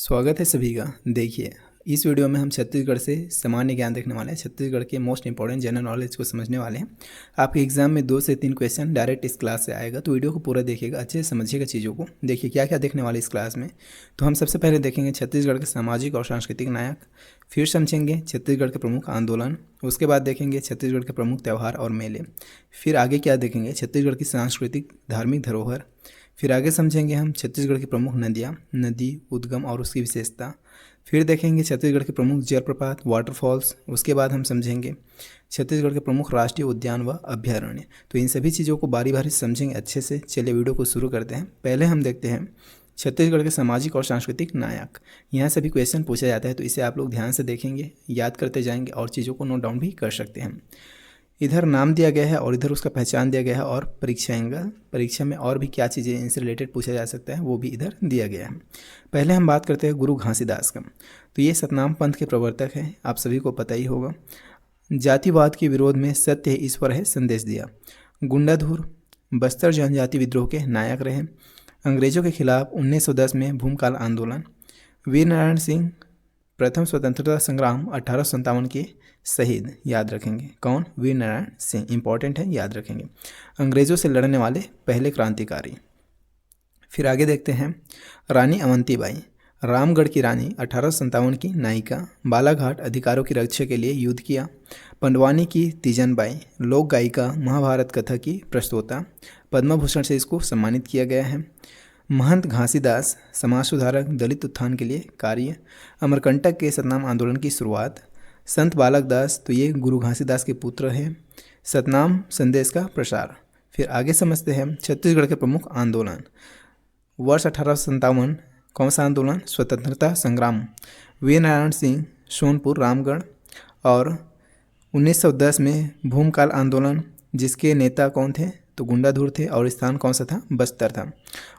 स्वागत है सभी का। देखिए, इस वीडियो में हम छत्तीसगढ़ से सामान्य ज्ञान देखने वाले हैं। छत्तीसगढ़ के मोस्ट इंपॉर्टेंट जनरल नॉलेज को समझने वाले हैं। आपके एग्जाम में 2 से 3 क्वेश्चन डायरेक्ट इस क्लास से आएगा, तो वीडियो को पूरा देखिएगा, अच्छे से समझिएगा चीज़ों को। देखिए क्या क्या देखने वाले इस क्लास में। तो हम सबसे पहले देखेंगे छत्तीसगढ़ के सामाजिक और सांस्कृतिक नायक, फिर समझेंगे छत्तीसगढ़ के प्रमुख आंदोलन, उसके बाद देखेंगे छत्तीसगढ़ के प्रमुख त्यौहार और मेले, फिर आगे क्या देखेंगे छत्तीसगढ़ की सांस्कृतिक धार्मिक धरोहर, फिर आगे समझेंगे हम छत्तीसगढ़ की प्रमुख नदियाँ, नदी उद्गम और उसकी विशेषता, फिर देखेंगे छत्तीसगढ़ के प्रमुख जलप्रपात वाटरफॉल्स, उसके बाद हम समझेंगे छत्तीसगढ़ के प्रमुख राष्ट्रीय उद्यान व अभ्यारण्य। तो इन सभी चीज़ों को बारी बारी समझेंगे अच्छे से। चलिए वीडियो को शुरू करते हैं। पहले हम देखते हैं छत्तीसगढ़ के सामाजिक और सांस्कृतिक नायक। यहाँ सभी क्वेश्चन पूछा जाता है, तो इसे आप लोग ध्यान से देखेंगे, याद करते जाएंगे और चीज़ों को नोट डाउन भी कर सकते हैं। इधर नाम दिया गया है और इधर उसका पहचान दिया गया है और परीक्षा में और भी क्या चीज़ें इनसे रिलेटेड पूछा जा सकता है वो भी इधर दिया गया है। पहले हम बात करते हैं गुरु घासीदास का। तो ये सतनाम पंथ के प्रवर्तक हैं, आप सभी को पता ही होगा। जातिवाद के विरोध में सत्य है ईश्वर है संदेश दिया। गुंडाधुर बस्तर जनजाति विद्रोह के नायक रहे। अंग्रेजों के खिलाफ 1910 में भूमकाल आंदोलन। वीर नारायण सिंह प्रथम स्वतंत्रता संग्राम 1857 के शहीद, याद रखेंगे। कौन? वीर नारायण सिंह, इंपॉर्टेंट है, याद रखेंगे। अंग्रेज़ों से लड़ने वाले पहले क्रांतिकारी। फिर आगे देखते हैं रानी अवंतीबाई, रामगढ़ की रानी, 1857 की नायिका। बालाघाट अधिकारों की रक्षा के लिए युद्ध किया। पंडवानी की तीजनबाई, लोक गायिका, महाभारत कथा की प्रस्तोता। पद्म भूषण से इसको सम्मानित किया गया है। महंत घासीदास, समाज सुधारक, दलित उत्थान के लिए कार्य। अमरकंटक के सतनाम आंदोलन की शुरुआत। संत बालक दास, तो ये गुरु घासीदास के पुत्र हैं। सतनाम संदेश का प्रसार। फिर आगे समझते हैं छत्तीसगढ़ के प्रमुख आंदोलन। वर्ष 1857 कौन सा आंदोलन? स्वतंत्रता संग्राम। वीर नारायण सिंह, सोनपुर, रामगढ़। और 1910 में भूमकाल आंदोलन, जिसके नेता कौन थे? तो गुंडाधुर थे और स्थान कौन सा था? बस्तर था।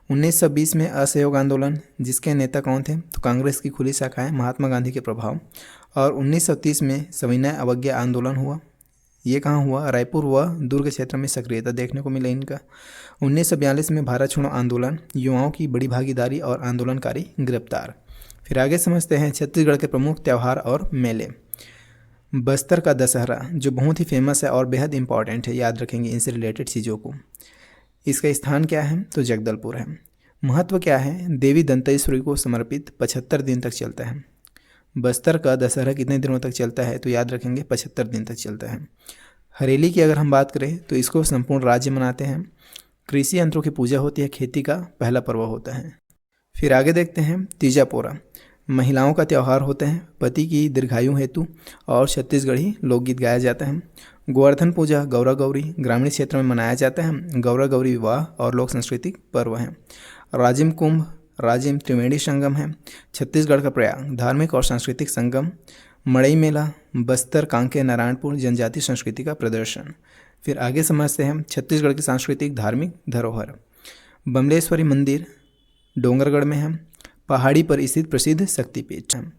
1920 में असहयोग आंदोलन, जिसके नेता कौन थे? तो कांग्रेस की खुली शाखाएं, महात्मा गांधी के प्रभाव। और 1930 में सविनय अवज्ञा आंदोलन हुआ। ये कहाँ हुआ? रायपुर व दुर्ग क्षेत्र में सक्रियता देखने को मिला इनका। 1942 में भारत छोड़ो आंदोलन, युवाओं की बड़ी भागीदारी और आंदोलनकारी गिरफ्तार। फिर आगे समझते हैं छत्तीसगढ़ के प्रमुख त्यौहार और मेले। बस्तर का दशहरा, जो बहुत ही फेमस है और बेहद इंपॉर्टेंट है, याद रखेंगे इनसे रिलेटेड चीज़ों को। इसका स्थान क्या है? तो जगदलपुर है। महत्व क्या है? देवी दंतेश्वरी को समर्पित, 75 दिन तक चलता है। बस्तर का दशहरा कितने दिनों तक चलता है? तो याद रखेंगे 75 दिन तक चलता है। हरेली की अगर हम बात करें तो इसको संपूर्ण राज्य मनाते हैं। कृषि यंत्रों की पूजा होती है, खेती का पहला पर्व होता है। फिर आगे देखते हैं तीजापोरा, महिलाओं का त्यौहार होता है, पति की दीर्घायु हेतु और छत्तीसगढ़ी लोकगीत गाया जाता है। गोवर्धन पूजा, गौरा गौरी, ग्रामीण क्षेत्र में मनाया जाता है। गौरा गौरी विवाह और लोक सांस्कृतिक पर्व है। राजिम कुंभ, राजिम त्रिवेणी संगम है। छत्तीसगढ़ का प्रयाग, धार्मिक और सांस्कृतिक संगम। मड़ई मेला, बस्तर, कांकेर, नारायणपुर, जनजाति संस्कृति का प्रदर्शन। फिर आगे समझते हैं छत्तीसगढ़ की सांस्कृतिक धार्मिक धरोहर। बमलेश्वरी मंदिर डोंगरगढ़ में है। पहाड़ी पर स्थित प्रसिद्ध शक्तिपीठ है।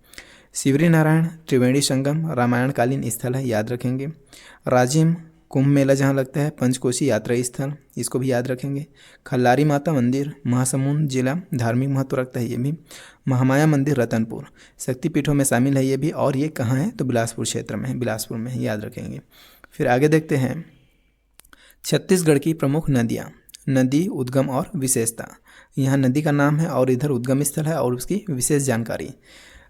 शिवरी नारायण त्रिवेणी संगम रामायणकालीन स्थल है, याद रखेंगे। राजिम कुंभ मेला जहाँ लगता है, पंचकोशी यात्रा स्थल, इसको भी याद रखेंगे। खल्लारी माता मंदिर महासमुंद जिला, धार्मिक महत्व रखता है ये भी। महामाया मंदिर रतनपुर, शक्तिपीठों में शामिल है ये भी। और ये कहाँ है? तो बिलासपुर क्षेत्र में है, बिलासपुर में है, याद रखेंगे। फिर आगे देखते हैं छत्तीसगढ़ की प्रमुख नदियाँ, नदी उद्गम और विशेषता। यहाँ नदी का नाम है और इधर उद्गम स्थल है और उसकी विशेष जानकारी।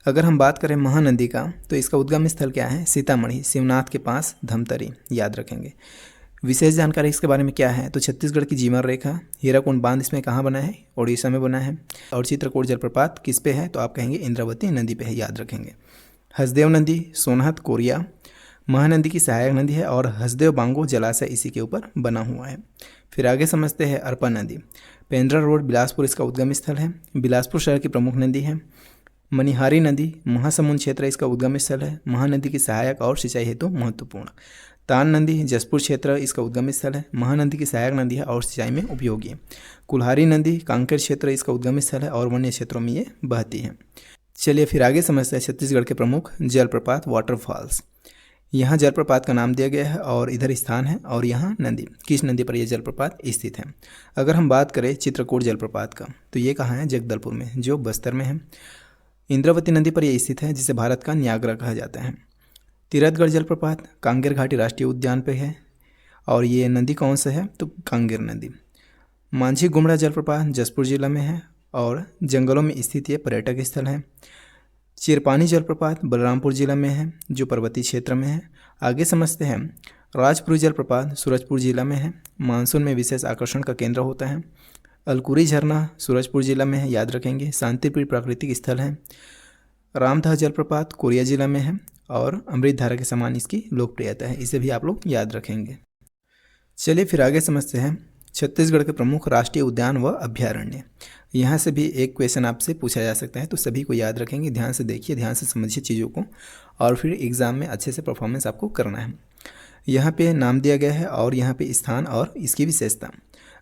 अगर हम बात करें महानदी का, तो इसका उद्गम स्थल क्या है? सीतामढ़ी, शिवनाथ के पास धमतरी, याद रखेंगे। विशेष जानकारी इसके बारे में क्या है? तो छत्तीसगढ़ की जीवन रेखा, हीराकुंड बांध इसमें कहाँ बना है? ओडिशा में बना है। और चित्रकूट जलप्रपात किस पे है? तो आप कहेंगे इंद्रावती नदी पे है, याद रखेंगे। हसदेव नदी सोनहत कोरिया महानदी की सहायक नदी है और हसदेव बांगो जलाशय इसी के ऊपर बना हुआ है। फिर आगे समझते हैं अरपा नदी, पेंड्रा रोड बिलासपुर इसका उद्गम स्थल है। बिलासपुर शहर की प्रमुख नदी है। मनिहारी नदी महासमुंद क्षेत्र इसका उद्गम स्थल है, महानदी की सहायक और सिंचाई हेतु महत्वपूर्ण। तान नदी जसपुर क्षेत्र इसका उद्गम स्थल है, महानदी की सहायक नदी है और सिंचाई में उपयोगी। कुल्हारी नदी कांकेर क्षेत्र इसका उद्गम स्थल है और वन्य क्षेत्रों में ये बहती है। चलिए फिर आगे समझते हैं छत्तीसगढ़ के प्रमुख जलप्रपात वाटरफॉल्स। यहाँ जलप्रपात का नाम दिया गया है और इधर स्थान है और यहाँ नदी, किस नदी पर यह जलप्रपात स्थित है। अगर हम बात करें चित्रकूट जलप्रपात का, तो ये कहाँ है? जगदलपुर में, जो बस्तर में है। इंद्रावती नदी पर यह स्थित है, जिसे भारत का न्यागरा कहा जाता है। तीरथगढ़ जलप्रपात कांगेर घाटी राष्ट्रीय उद्यान पे है, और ये नदी कौन सा है, तो कांगेर नदी। मांझी गुमड़ा जलप्रपात जसपुर जिला में है और जंगलों में स्थित ये पर्यटक स्थल है। चिरपानी जलप्रपात बलरामपुर जिला में है, जो पर्वतीय क्षेत्र में है। आगे समझते हैं। राजपुरी जलप्रपात सूरजपुर जिला में है, मानसून में विशेष आकर्षण का केंद्र होता है। अलकुरी झरना सूरजपुर जिला में है, याद रखेंगे, शांतिप्रिय प्राकृतिक स्थल है। रामदह जलप्रपात कोरिया जिला में है और अमृतधारा के समान इसकी लोकप्रियता है, इसे भी आप लोग याद रखेंगे। चलिए फिर आगे समझते हैं छत्तीसगढ़ के प्रमुख राष्ट्रीय उद्यान व अभ्यारण्य। यहाँ से भी एक क्वेश्चन आपसे पूछा जा सकता है, तो सभी को याद रखेंगे। ध्यान से देखिए, ध्यान से समझिए चीज़ों को, और फिर एग्ज़ाम में अच्छे से परफॉर्मेंस आपको करना है। यहाँ पे नाम दिया गया है और यहाँ पे स्थान और इसकी विशेषता।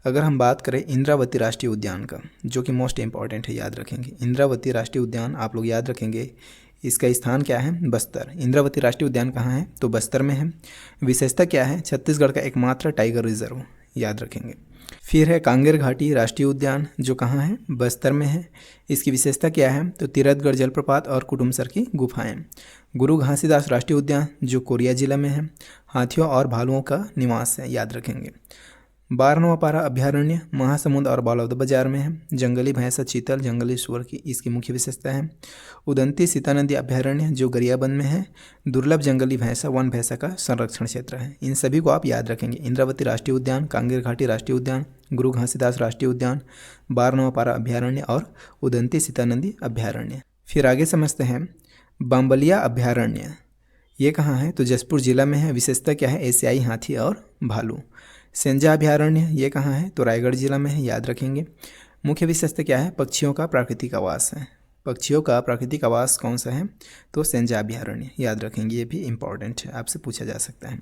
अगर हम बात करें इंद्रावती राष्ट्रीय उद्यान का, जो कि मोस्ट इंपॉर्टेंट है, याद रखेंगे। इंद्रावती राष्ट्रीय उद्यान आप लोग याद रखेंगे। इसका स्थान क्या है, बस्तर। इंद्रावती राष्ट्रीय उद्यान कहाँ है, तो बस्तर में है। विशेषता क्या है, छत्तीसगढ़ का एकमात्र टाइगर रिजर्व, याद रखेंगे। फिर है कांगेर घाटी राष्ट्रीय उद्यान, जो कहाँ है, बस्तर में है। इसकी विशेषता क्या है, तो तीरथगढ़ जलप्रपात और कुटुमसर की गुफाएं। गुरु घासीदास राष्ट्रीय उद्यान, जो कोरिया जिला में है, हाथियों और भालुओं का निवास है, याद रखेंगे। बारनवापारा अभ्यारण्य महासमुंद और बलौदा बाजार में है। जंगली भैंसा, चीतल, जंगली सुअर की इसकी मुख्य विशेषता है। उदंती सीता नदी अभ्यारण्य, जो गरियाबंद में है। दुर्लभ जंगली भैंसा वन भैंसा का संरक्षण क्षेत्र है। इन सभी को आप याद रखेंगे। इंद्रावती राष्ट्रीय उद्यान, कांगेर घाटी राष्ट्रीय उद्यान, गुरु घासीदास राष्ट्रीय उद्यान, बारनवापारा अभ्यारण्य और उदंती सीता नदी अभ्यारण्य। फिर आगे समझते हैं बाम्बलिया अभ्यारण्य। ये कहाँ है, तो जसपुर जिला में है। विशेषता क्या है, एशियाई हाथी और भालू। सेंजा अभ्यारण्य, ये कहाँ है, तो रायगढ़ जिला में है, याद रखेंगे। मुख्य विशेषता क्या है, पक्षियों का प्राकृतिक आवास है। पक्षियों का प्राकृतिक आवास कौन सा है, तो सेंजा अभ्यारण्य, याद रखेंगे। ये भी इंपॉर्टेंट है, आपसे पूछा जा सकता है।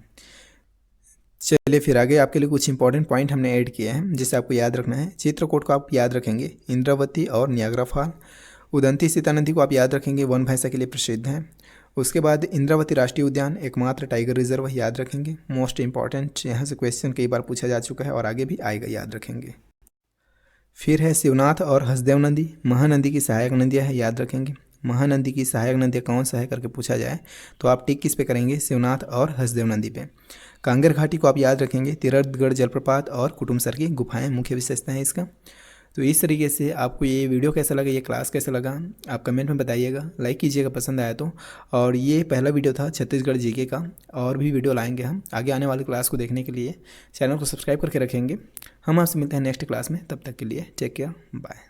चलिए फिर आगे आपके लिए कुछ इंपॉर्टेंट पॉइंट हमने ऐड किए हैं, जिसे आपको याद रखना है। चित्रकूट को आप याद रखेंगे, इंद्रावती और नियाग्रा फॉल। उदंती सीता नदी को आप याद रखेंगे, वन भैंसा के लिए प्रसिद्ध है। उसके बाद इंद्रावती राष्ट्रीय उद्यान एकमात्र टाइगर रिजर्व, याद रखेंगे। मोस्ट इंपॉर्टेंट, यहाँ से क्वेश्चन कई बार पूछा जा चुका है और आगे भी आएगा, याद रखेंगे। फिर है शिवनाथ और हसदेव नदी, महानदी की सहायक नदियाँ है, याद रखेंगे। महानदी की सहायक नदी कौन सा है करके पूछा जाए तो आप टिक किस पे करेंगे, शिवनाथ और हसदेव नदी पे। कांगेर घाटी को आप याद रखेंगे, तीरथगढ़ जलप्रपात और कुटुमसर की गुफाएं मुख्य विशेषता है इसका। तो इस तरीके से आपको ये वीडियो कैसा लगा, ये क्लास कैसा लगा, आप कमेंट में बताइएगा, लाइक कीजिएगा पसंद आया तो। और ये पहला वीडियो था छत्तीसगढ़ जीके का, और भी वीडियो लाएंगे हम आगे आने वाली क्लास को देखने के लिए। चैनल को सब्सक्राइब करके रखेंगे। हम आपसे मिलते हैं नेक्स्ट क्लास में, तब तक के लिए टेक केयर, बाय।